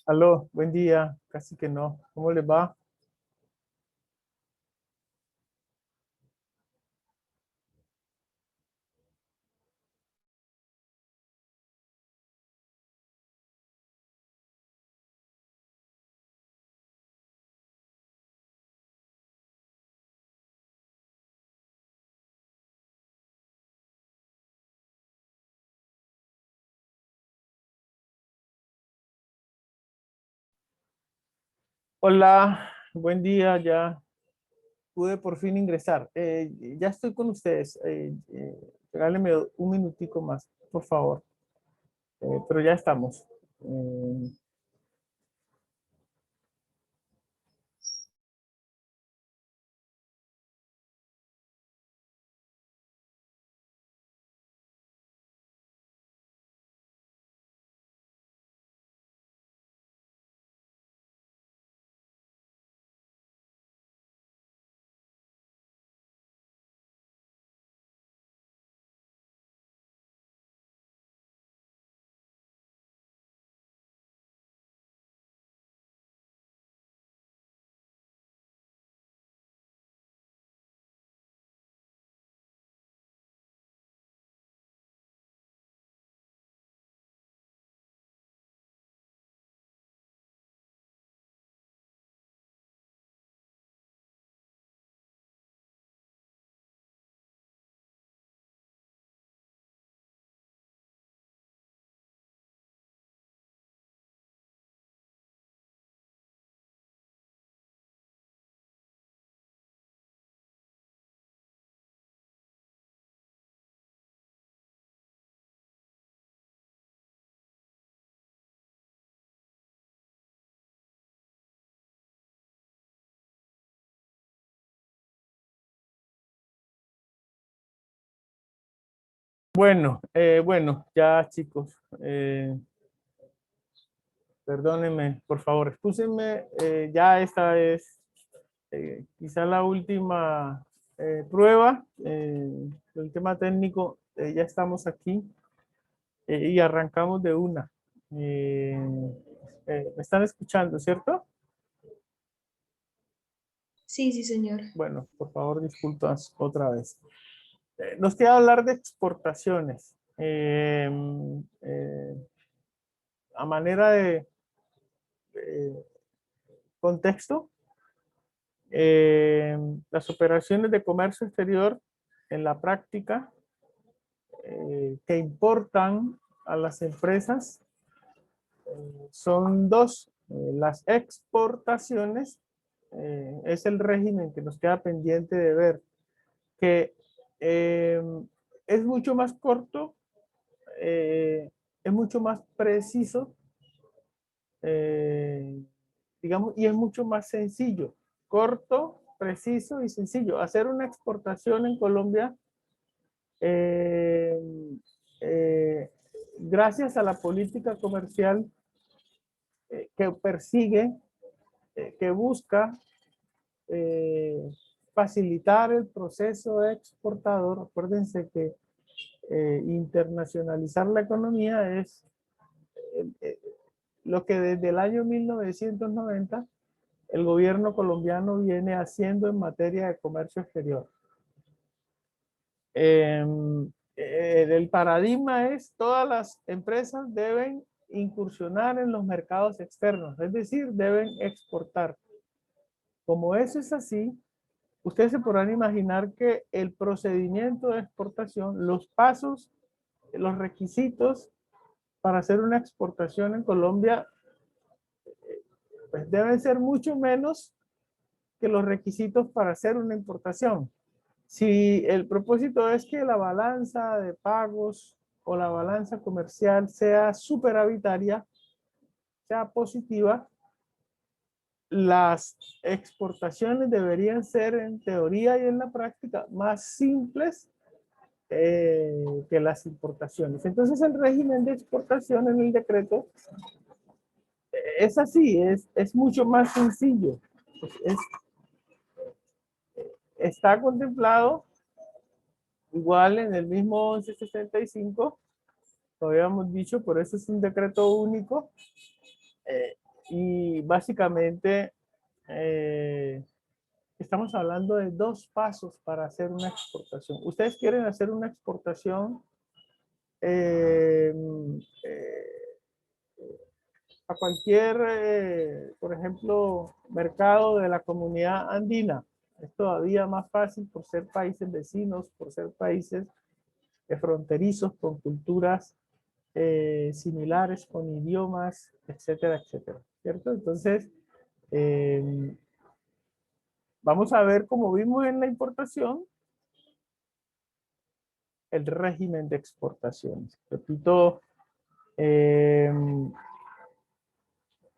Aló, buen día. Casi que no. ¿Cómo les va? Hola, buen día. Ya pude por fin ingresar. Ya estoy con ustedes. Regálenme un minutico más, por favor. Pero ya estamos. Eh, bueno, ya chicos. Perdónenme, por favor, excúsenme. Ya esta es quizá la última prueba. El tema técnico, ya estamos aquí. Y arrancamos de una. Eh, ¿Me están escuchando, cierto? Sí, sí, señor. Bueno, por favor, disculpas otra vez. Nos queda hablar de exportaciones. A manera de eh, contexto, eh, las operaciones de comercio exterior en la práctica que importan a las empresas son dos. Las exportaciones es el régimen que nos queda pendiente de ver, que eh, es mucho más corto, es mucho más preciso, eh, digamos, y es mucho más sencillo. Corto, preciso y sencillo. Hacer una exportación en Colombia, eh, eh, gracias a la política comercial que persigue, que busca eh, facilitar el proceso exportador. Acuérdense que internacionalizar la economía es lo que desde el año 1990 el gobierno colombiano viene haciendo en materia de comercio exterior. Eh, el paradigma es todas las empresas deben incursionar en los mercados externos, es decir, deben exportar. Como eso es así, ustedes se podrán imaginar que el procedimiento de exportación, los pasos, los requisitos para hacer una exportación en Colombia, pues deben ser mucho menos que los requisitos para hacer una importación. Si el propósito es que la balanza de pagos o la balanza comercial sea superavitaria, sea positiva, las exportaciones deberían ser en teoría y en la práctica más simples que las importaciones. Entonces el régimen de exportación en el decreto es así, es mucho más sencillo. Es, está contemplado igual en el mismo 1165, lo habíamos dicho, por eso es un decreto único. Y básicamente estamos hablando de dos pasos para hacer una exportación. Ustedes quieren hacer una exportación eh, eh, a cualquier, por ejemplo, mercado de la comunidad andina. Es todavía más fácil por ser países vecinos, por ser países fronterizos con culturas similares, con idiomas, etcétera, etcétera. ¿Cierto? Entonces, eh, vamos a ver, como vimos en la importación, el régimen de exportaciones. Repito, eh,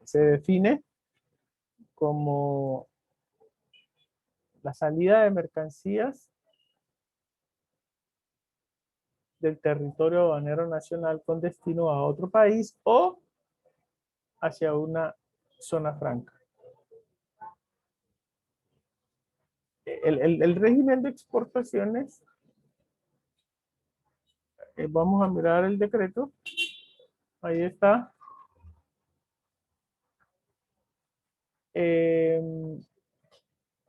se define como la salida de mercancías del territorio aduanero nacional con destino a otro país o hacia una zona franca. El régimen de exportaciones, vamos a mirar el decreto, ahí está. Se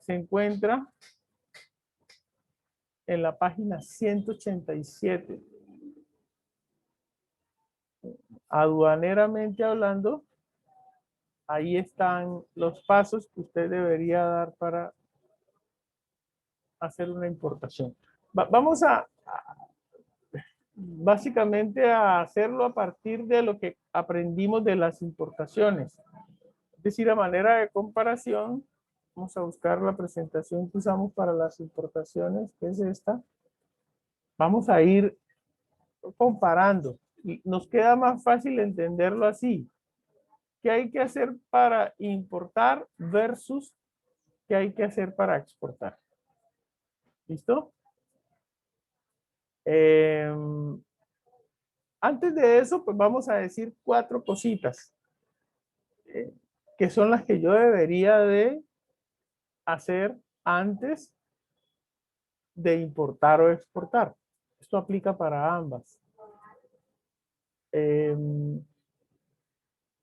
encuentra en la página 187. Aduaneramente hablando, ahí están los pasos que usted debería dar para hacer una importación. Vamos a básicamente a hacerlo a partir de lo que aprendimos de las importaciones. Es decir, a manera de comparación, vamos a buscar la presentación que usamos para las importaciones, que es esta. Vamos a ir comparando. Y nos queda más fácil entenderlo así. ¿Qué hay que hacer para importar versus qué hay que hacer para exportar? ¿Listo? Antes de eso, pues vamos a decir 4 cositas, eh, que son las que yo debería de hacer antes de importar o exportar. Esto aplica para ambas.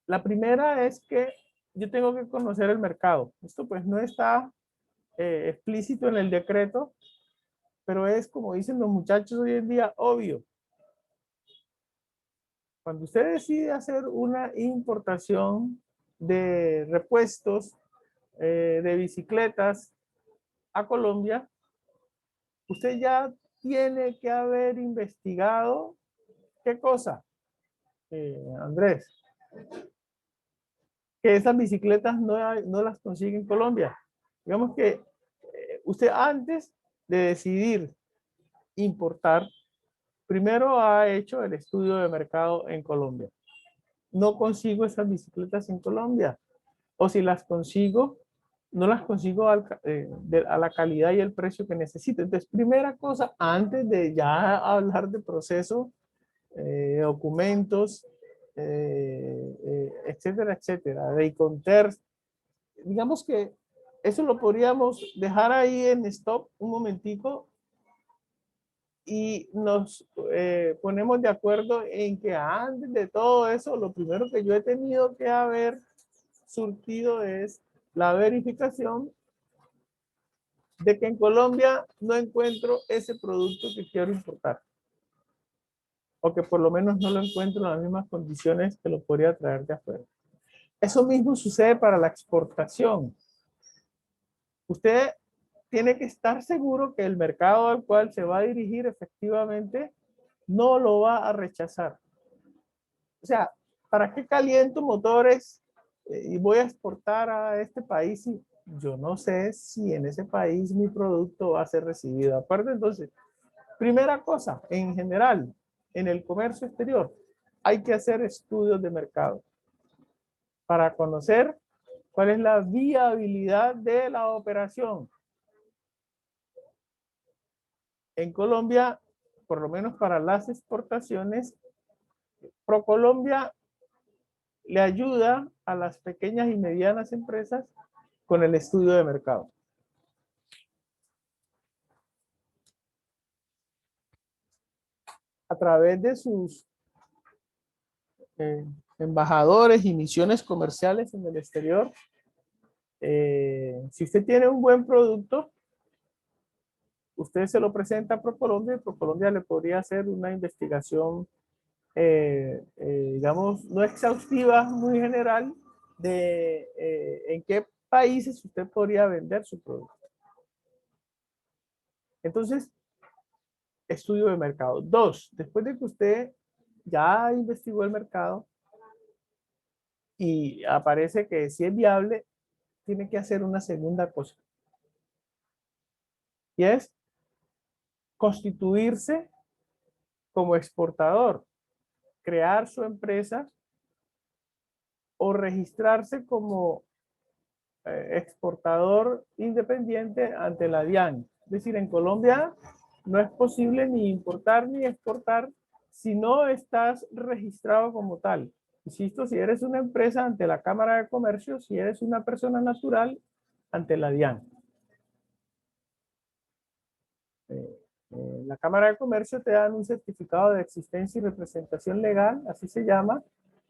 La primera es que yo tengo que conocer el mercado. Esto pues no está explícito en el decreto, pero es, como dicen los muchachos hoy en día, obvio. Cuando usted decide hacer una importación de repuestos de bicicletas a Colombia, usted ya tiene que haber investigado qué cosa, Andrés, que esas bicicletas no las consigue en Colombia. Digamos que usted antes de decidir importar, primero ha hecho el estudio de mercado en Colombia. No consigo esas bicicletas en Colombia. O si las consigo, no las consigo a la calidad y el precio que necesito. Entonces, primera cosa, antes de ya hablar de proceso, documentos, etcétera, etcétera, de Iconter, digamos que eso lo podríamos dejar ahí en stop un momentico y nos ponemos de acuerdo en que antes de todo eso, lo primero que yo he tenido que haber surtido es la verificación de que en Colombia no encuentro ese producto que quiero importar. O que por lo menos no lo encuentro en las mismas condiciones que lo podría traer de afuera. Eso mismo sucede para la exportación. Usted tiene que estar seguro que el mercado al cual se va a dirigir efectivamente no lo va a rechazar. O sea, ¿para qué caliento motores y voy a exportar a este país y yo no sé si en ese país mi producto va a ser recibido? Aparte, entonces, primera cosa, en general, en el comercio exterior, hay que hacer estudios de mercado para conocer cuál es la viabilidad de la operación. En Colombia, por lo menos para las exportaciones, ProColombia le ayuda a las pequeñas y medianas empresas con el estudio de mercado. A través de sus embajadores y misiones comerciales en el exterior. Si usted tiene un buen producto, usted se lo presenta a ProColombia y ProColombia le podría hacer una investigación, digamos, no exhaustiva, muy general, de en qué países usted podría vender su producto. Entonces, estudio de mercado. Dos, después de que usted ya investigó el mercado y aparece que si es viable, tiene que hacer una segunda cosa. Y es constituirse como exportador, crear su empresa o registrarse como exportador independiente ante la DIAN. Es decir, en Colombia no es posible ni importar ni exportar si no estás registrado como tal. Insisto, si eres una empresa ante la Cámara de Comercio, si eres una persona natural ante la DIAN. La Cámara de Comercio te dan un certificado de existencia y representación legal, así se llama,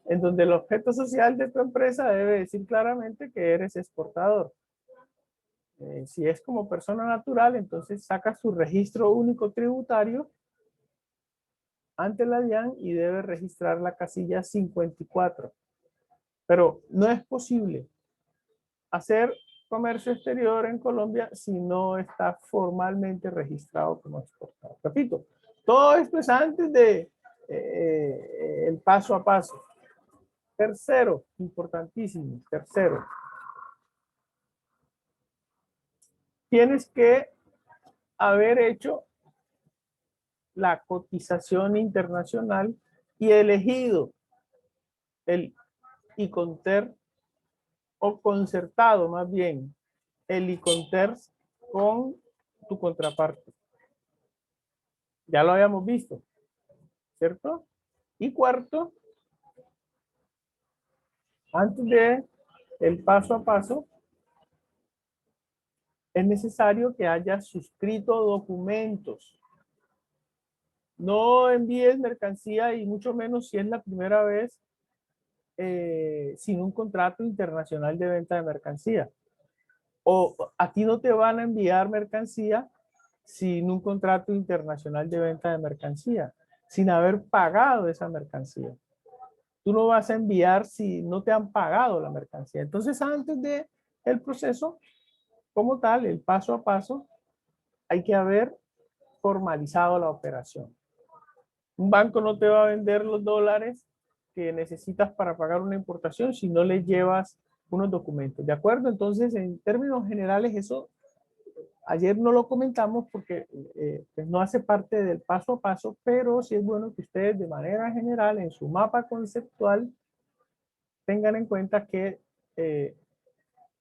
en donde el objeto social de tu empresa debe decir claramente que eres exportador. Si es como persona natural, entonces saca su registro único tributario ante la DIAN y debe registrar la casilla 54. Pero no es posible hacer comercio exterior en Colombia si no está formalmente registrado como exportador. Repito, todo esto es antes de el paso a paso. Tercero, importantísimo, tercero, tienes que haber hecho la cotización internacional y elegido el ICONTER o concertado más bien el ICONTER con tu contraparte. Ya lo habíamos visto, ¿cierto? Y cuarto, antes de el paso a paso, es necesario que hayas suscrito documentos. No envíes mercancía y mucho menos si es la primera vez sin un contrato internacional de venta de mercancía. O a ti no te van a enviar mercancía sin un contrato internacional de venta de mercancía, sin haber pagado esa mercancía. Tú no vas a enviar si no te han pagado la mercancía. Entonces, antes de el proceso, como tal, el paso a paso, hay que haber formalizado la operación. Un banco no te va a vender los dólares que necesitas para pagar una importación si no le llevas unos documentos. ¿De acuerdo? Entonces, en términos generales, eso ayer no lo comentamos porque pues no hace parte del paso a paso, pero sí es bueno que ustedes de manera general en su mapa conceptual tengan en cuenta que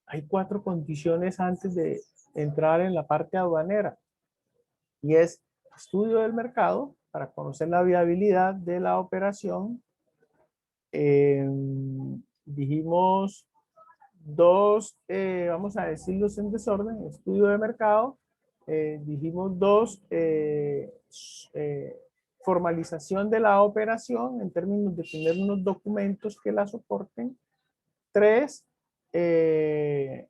hay 4 condiciones antes de entrar en la parte aduanera y es estudio del mercado para conocer la viabilidad de la operación. Dijimos 2, vamos a decirlos en desorden, estudio de mercado. Dijimos 2, formalización de la operación en términos de tener unos documentos que la soporten. 3, tener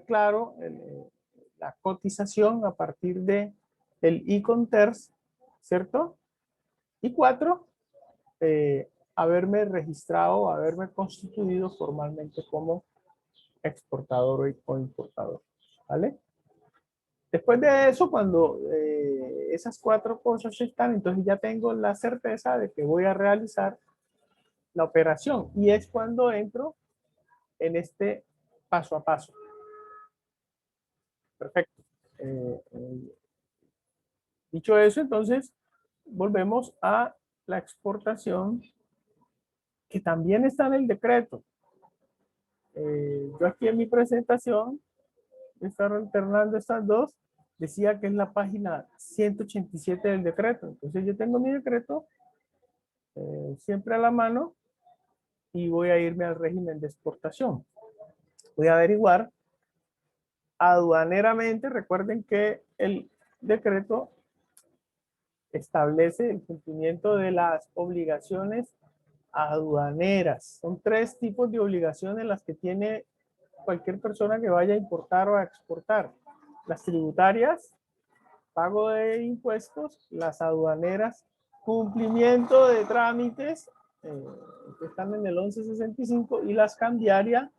claro la cotización a partir de el e-conters, ¿cierto? Y 4, haberme registrado, haberme constituido formalmente como exportador o importador, ¿vale? Después de eso, cuando esas 4 cosas están, entonces ya tengo la certeza de que voy a realizar la operación y es cuando entro en este paso a paso. Perfecto. Dicho eso, entonces volvemos a la exportación que también está en el decreto. Yo aquí en mi presentación, estar alternando estas dos, decía que es la página 187 del decreto. Entonces yo tengo mi decreto siempre a la mano y voy a irme al régimen de exportación. Voy a averiguar aduaneramente. Recuerden que el decreto establece el cumplimiento de las obligaciones aduaneras. Son 3 tipos de obligaciones las que tiene cualquier persona que vaya a importar o a exportar. Las tributarias, pago de impuestos, las aduaneras, cumplimiento de trámites, que están en el 1165, y las cambiarias,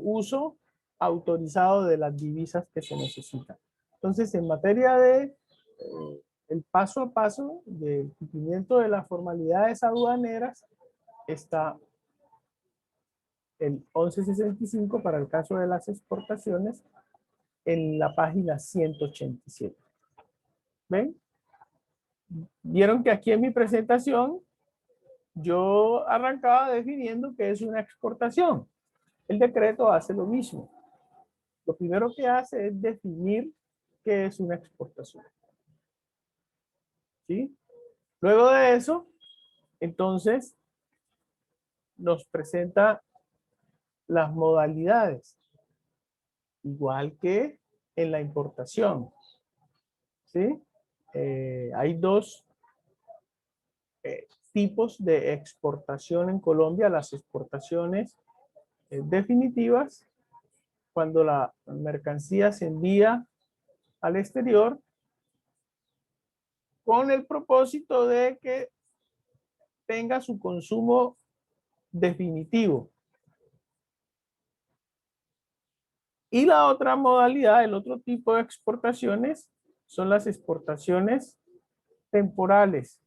uso autorizado de las divisas que se necesitan. Entonces, en materia de el paso a paso del cumplimiento de las formalidades aduaneras, está el 1165 para el caso de las exportaciones en la página 187. ¿Ven? Vieron que aquí en mi presentación yo arrancaba definiendo qué es una exportación. El decreto hace lo mismo. Lo primero que hace es definir qué es una exportación. ¿Sí? Luego de eso, entonces, nos presenta las modalidades, igual que en la importación. ¿Sí? Hay 2 tipos de exportación en Colombia: las exportaciones definitivas, cuando la mercancía se envía al exterior con el propósito de que tenga su consumo definitivo. Y la otra modalidad, el otro tipo de exportaciones, son las exportaciones temporales,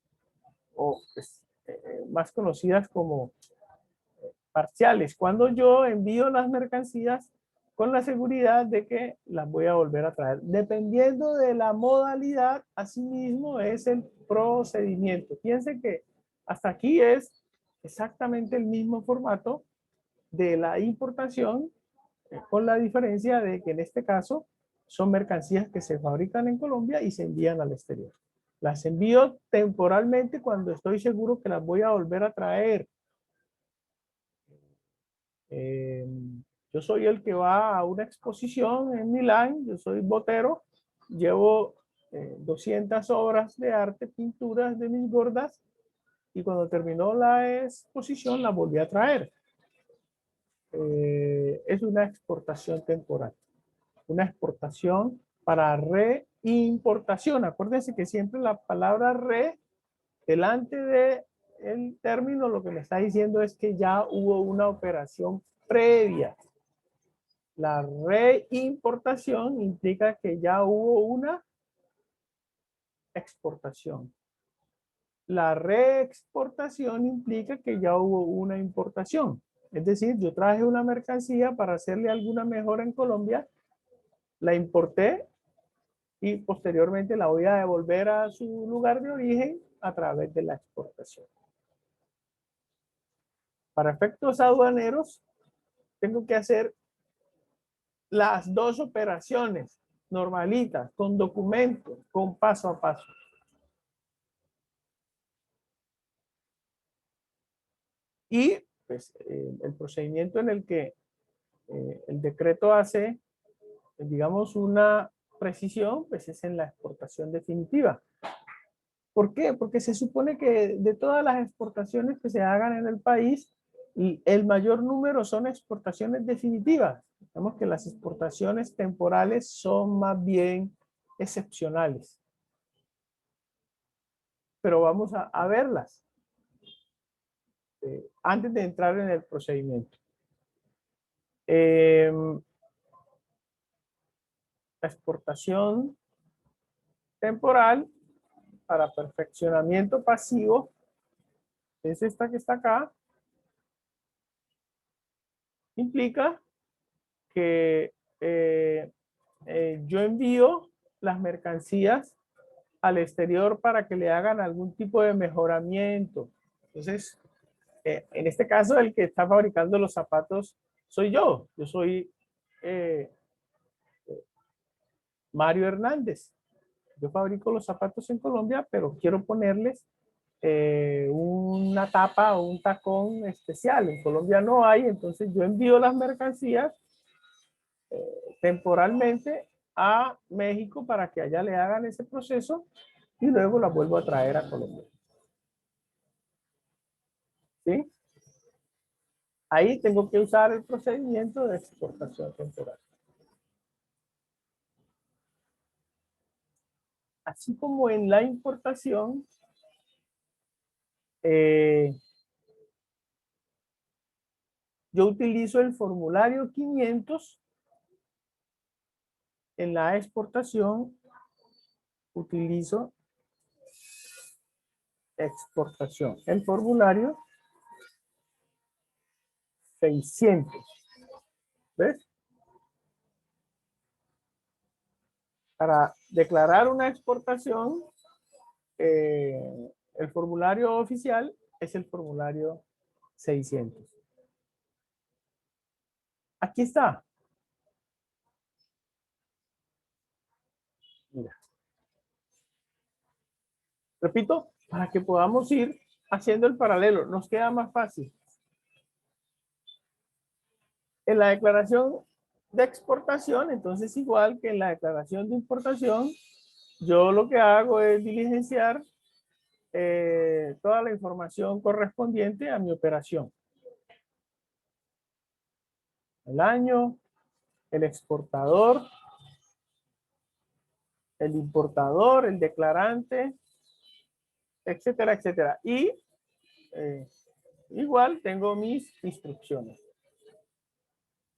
o pues, más conocidas como parciales, cuando yo envío las mercancías con la seguridad de que las voy a volver a traer. Dependiendo de la modalidad, asimismo es el procedimiento. Piensen que hasta aquí es exactamente el mismo formato de la importación, con la diferencia de que en este caso son mercancías que se fabrican en Colombia y se envían al exterior. Las envío temporalmente cuando estoy seguro que las voy a volver a traer. Eh, yo soy el que va a una exposición en Milán, yo soy botero, llevo 200 obras de arte, pinturas de mis gordas, y cuando terminó la exposición la volví a traer. Es una exportación temporal, una exportación para reimportación. Acuérdense que siempre la palabra re, delante de el término, lo que me está diciendo es que ya hubo una operación previa. La reimportación implica que ya hubo una exportación. La reexportación implica que ya hubo una importación. Es decir, yo traje una mercancía para hacerle alguna mejora en Colombia, la importé y posteriormente la voy a devolver a su lugar de origen a través de la exportación. Para efectos aduaneros, tengo que hacer las 2 operaciones normalitas, con documentos, con paso a paso. Y pues, el procedimiento en el que el decreto hace, digamos, una precisión, pues es en la exportación definitiva. ¿Por qué? Porque se supone que de todas las exportaciones que se hagan en el país, el mayor número son exportaciones definitivas. Digamos que las exportaciones temporales son más bien excepcionales. Pero vamos a verlas antes de entrar en el procedimiento. La exportación temporal para perfeccionamiento pasivo es esta que está acá. Implica que yo envío las mercancías al exterior para que le hagan algún tipo de mejoramiento. Entonces, en este caso, el que está fabricando los zapatos soy yo. Yo soy Mario Hernández. Yo fabrico los zapatos en Colombia, pero quiero ponerles una tapa o un tacón especial. En Colombia no hay, entonces yo envío las mercancías temporalmente a México para que allá le hagan ese proceso y luego las vuelvo a traer a Colombia. ¿Sí? Ahí tengo que usar el procedimiento de exportación temporal. Así como en la importación, yo utilizo el formulario 500. En la exportación utilizo exportación. El formulario 600. ¿Ves? Para declarar una exportación, el formulario oficial es el formulario 600. Aquí está. Mira. Repito, para que podamos ir haciendo el paralelo, nos queda más fácil. En la declaración de exportación, entonces igual que en la declaración de importación, yo lo que hago es diligenciar toda la información correspondiente a mi operación. El año, el exportador, el importador, el declarante, etcétera, etcétera. Y igual tengo mis instrucciones.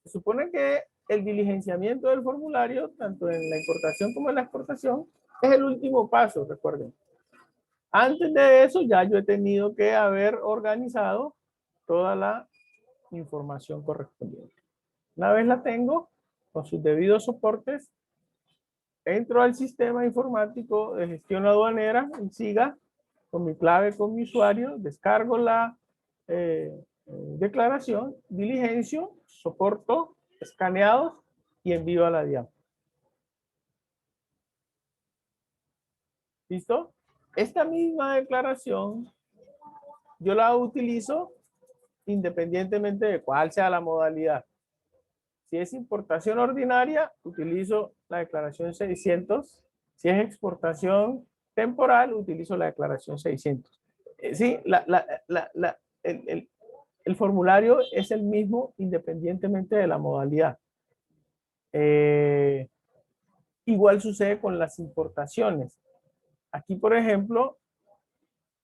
Se supone que el diligenciamiento del formulario, tanto en la importación como en la exportación, es el último paso, recuerden. Antes de eso ya yo he tenido que haber organizado toda la información correspondiente. Una vez la tengo, con sus debidos soportes, entro al sistema informático de gestión aduanera, en SIGA, con mi clave, con mi usuario, descargo la declaración, diligencio, soporto, escaneados y envío a la DIAN. ¿Listo? Esta misma declaración yo la utilizo independientemente de cuál sea la modalidad. Si es importación ordinaria, utilizo la declaración 600. Si es exportación temporal, utilizo la declaración 600. Sí, el formulario es el mismo independientemente de la modalidad. Igual sucede con las importaciones. Aquí, por ejemplo,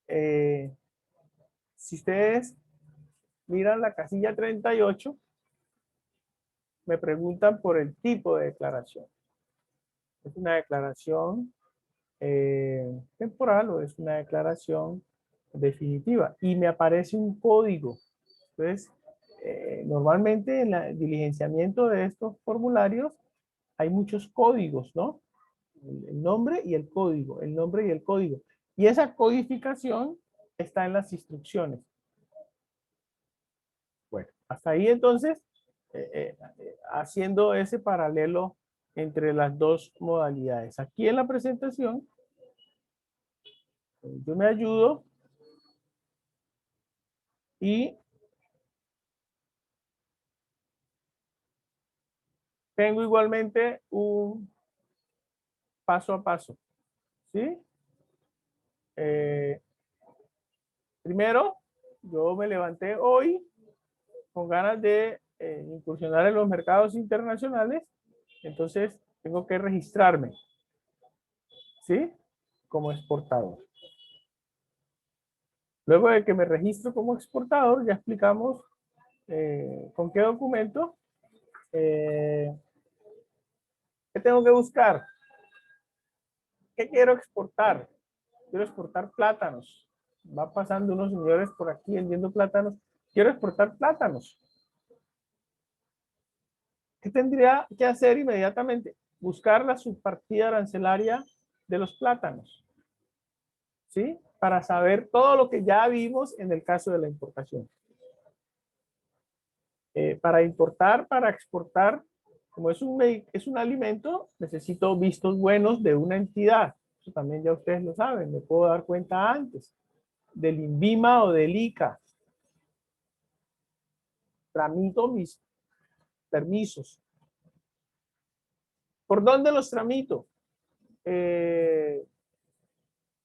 si ustedes miran la casilla 38, me preguntan por el tipo de declaración. ¿Es una declaración temporal o es una declaración definitiva? Y me aparece un código. Entonces, normalmente en el diligenciamiento de estos formularios hay muchos códigos, ¿no? El nombre y el código, el nombre y el código. Y esa codificación está en las instrucciones. Bueno, hasta ahí entonces, haciendo ese paralelo entre las dos modalidades. Aquí en la presentación, yo me ayudo y tengo igualmente un paso a paso, ¿sí? Primero, yo me levanté hoy con ganas de incursionar en los mercados internacionales, entonces tengo que registrarme, ¿sí? Como exportador. Luego de que me registro como exportador, ya explicamos con qué documento, ¿qué tengo que buscar? ¿Qué quiero exportar? Quiero exportar plátanos. Va pasando unos señores por aquí vendiendo plátanos. Quiero exportar plátanos. ¿Qué tendría que hacer inmediatamente? Buscar la subpartida arancelaria de los plátanos, ¿sí? Para saber todo lo que ya vimos en el caso de la importación. Para importar, para exportar, como es un alimento, necesito vistos buenos de una entidad. Eso también ya ustedes lo saben, me puedo dar cuenta antes. Del INVIMA o del ICA. Tramito mis permisos. ¿Por dónde los tramito?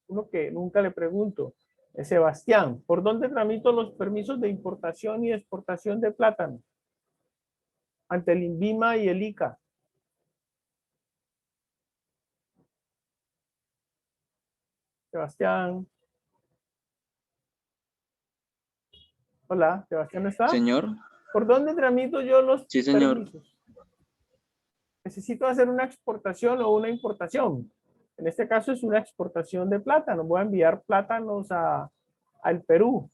Uno que nunca le pregunto. Sebastián, ¿por dónde tramito los permisos de importación y exportación de plátano? Ante el INVIMA y el ICA. Sebastián. Hola, Sebastián, ¿está? Señor, ¿Por dónde tramito yo los sí, señor. permisos? Necesito hacer una exportación o una importación. En este caso es una exportación de plátano. Voy a enviar plátanos al Perú.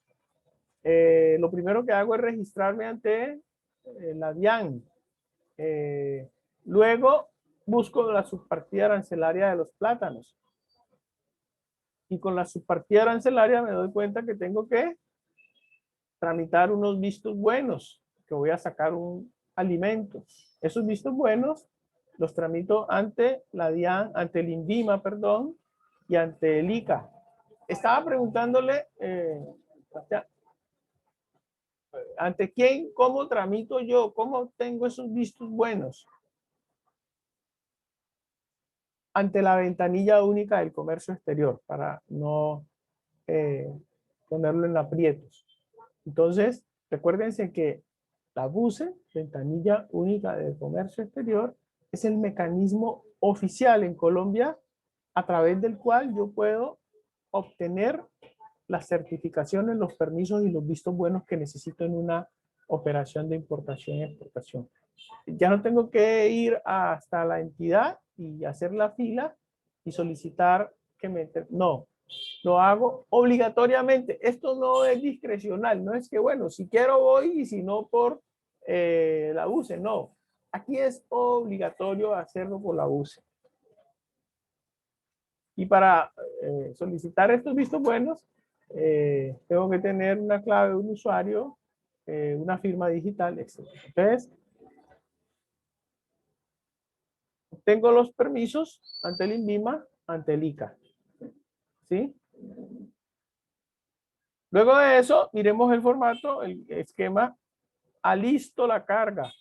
Lo primero que hago es registrarme ante la DIAN. Luego busco la subpartida arancelaria de los plátanos. Y con la subpartida arancelaria me doy cuenta que tengo que tramitar unos vistos buenos, que voy a sacar un alimento. Esos vistos buenos los tramito ante la DIAN, ante el INVIMA, perdón, y ante el ICA. Estaba preguntándole, ¿ante quién, cómo tramito yo? ¿Cómo obtengo esos vistos buenos? Ante la ventanilla única del comercio exterior, para no ponerlo en aprietos. Entonces, recuérdense que la BUCE, ventanilla única del comercio exterior, es el mecanismo oficial en Colombia a través del cual yo puedo obtener las certificaciones, los permisos y los vistos buenos que necesito en una operación de importación y exportación. Ya no tengo que ir hasta la entidad y hacer la fila y solicitar que me... No, lo hago obligatoriamente. Esto no es discrecional, no es que, bueno, si quiero voy y si no por la UCE, no. Aquí es obligatorio hacerlo por la UCE. Y para solicitar estos vistos buenos, tengo que tener una clave de un usuario, una firma digital, etc. Entonces, obtengo los permisos ante el INVIMA, ante el ICA. ¿Sí? Luego de eso, miremos el formato, el esquema, alisto la carga.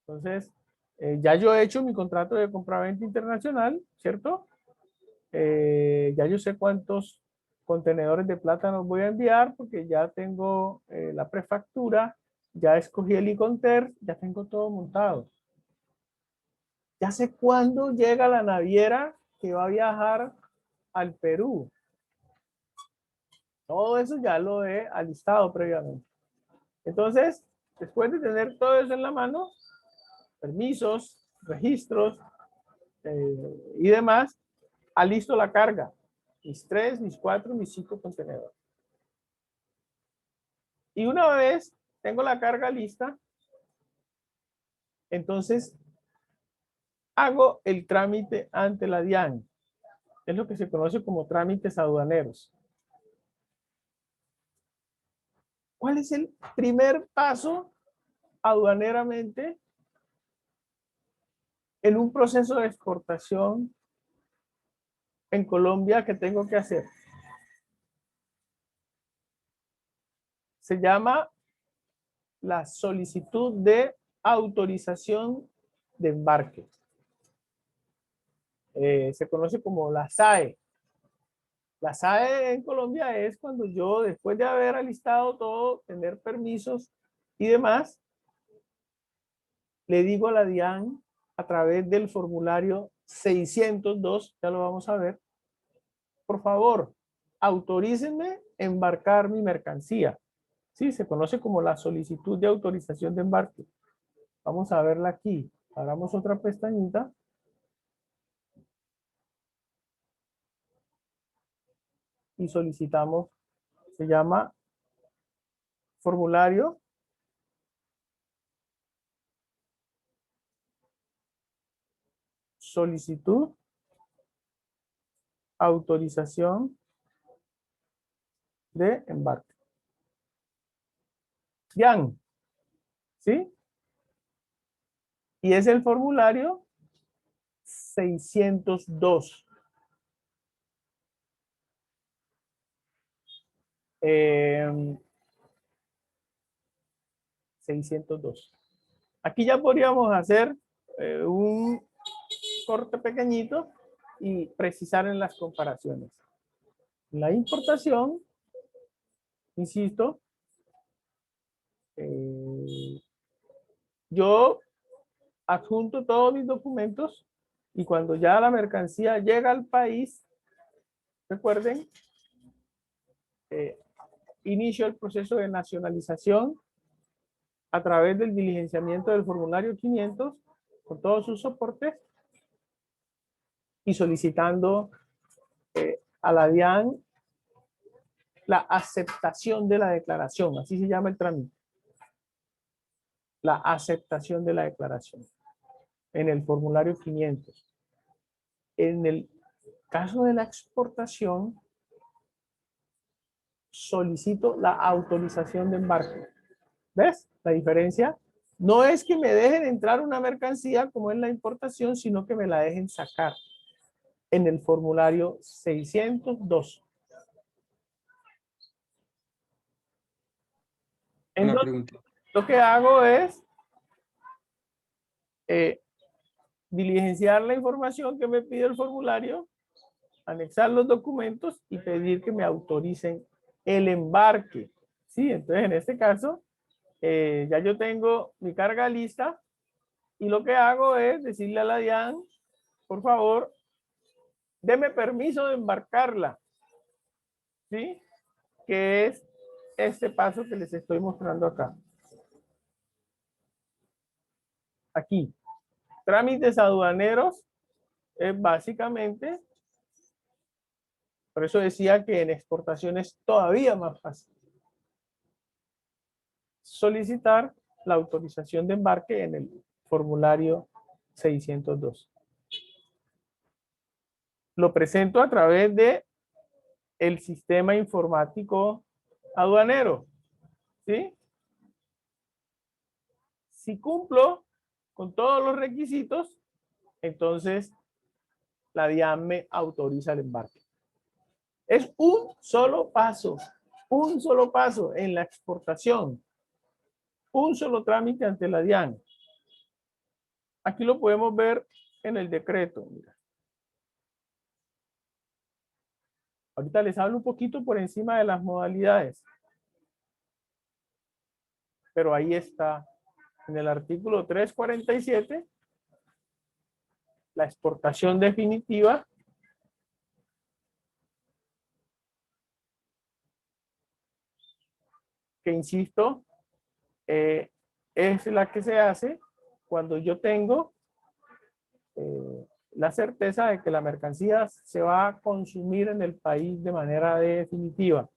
Entonces, ya yo he hecho mi contrato de compraventa internacional, ¿cierto? Ya yo sé cuántos contenedores de plátano voy a enviar porque ya tengo la prefactura, ya escogí el Iconter, ya tengo todo montado. Ya sé cuándo llega la naviera que va a viajar al Perú. Todo eso ya lo he alistado previamente. Entonces, después de tener todo eso en la mano, permisos, registros y demás, alisto la carga. Mis 3, mis 4, mis 5 contenedores. Y una vez tengo la carga lista, entonces hago el trámite ante la DIAN. Es lo que se conoce como trámites aduaneros. ¿Cuál es el primer paso aduaneramente en un proceso de exportación en Colombia que tengo que hacer? Se llama la solicitud de autorización de embarque. Se conoce como la SAE. La SAE en Colombia es cuando yo, después de haber alistado todo, tener permisos y demás, le digo a la DIAN a través del formulario 602, ya lo vamos a ver, por favor, autorícenme embarcar mi mercancía. Sí, se conoce como la solicitud de autorización de embarque. Vamos a verla aquí. Hagamos otra pestañita. Y solicitamos, se llama formulario solicitud autorización de embarque. DIAN, ¿sí? Y es el formulario 602. 602. Aquí ya podríamos hacer un corte pequeñito y precisar en las comparaciones. La importación, insisto, yo adjunto todos mis documentos y cuando ya la mercancía llega al país, recuerden, inicio el proceso de nacionalización a través del diligenciamiento del formulario 500 con todos sus soportes y solicitando a la DIAN la aceptación de la declaración, así se llama el trámite. La aceptación de la declaración en el formulario 500. En el caso de la exportación, solicito la autorización de embarque. ¿Ves la diferencia? No es que me dejen entrar una mercancía como en la importación, sino que me la dejen sacar en el formulario 602. Una Entonces, pregunta. lo que hago es diligenciar la información que me pide el formulario, anexar los documentos y pedir que me autoricen el embarque. Sí, entonces en este caso, ya yo tengo mi carga lista y lo que hago es decirle a la DIAN, por favor, deme permiso de embarcarla. ¿Sí? Que es este paso que les estoy mostrando acá. Aquí. Trámites aduaneros es básicamente, por eso decía que en exportación es todavía más fácil. Solicitar la autorización de embarque en el formulario 602. Lo presento a través de el sistema informático aduanero. ¿Sí? Si cumplo con todos los requisitos, entonces la DIAN me autoriza el embarque. Es un solo paso en la exportación, un solo trámite ante la DIAN. Aquí lo podemos ver en el decreto. Mira. Ahorita les hablo un poquito por encima de las modalidades, pero ahí está, en el artículo 347, la exportación definitiva que, insisto, es la que se hace cuando yo tengo la certeza de que la mercancía se va a consumir en el país de manera definitiva.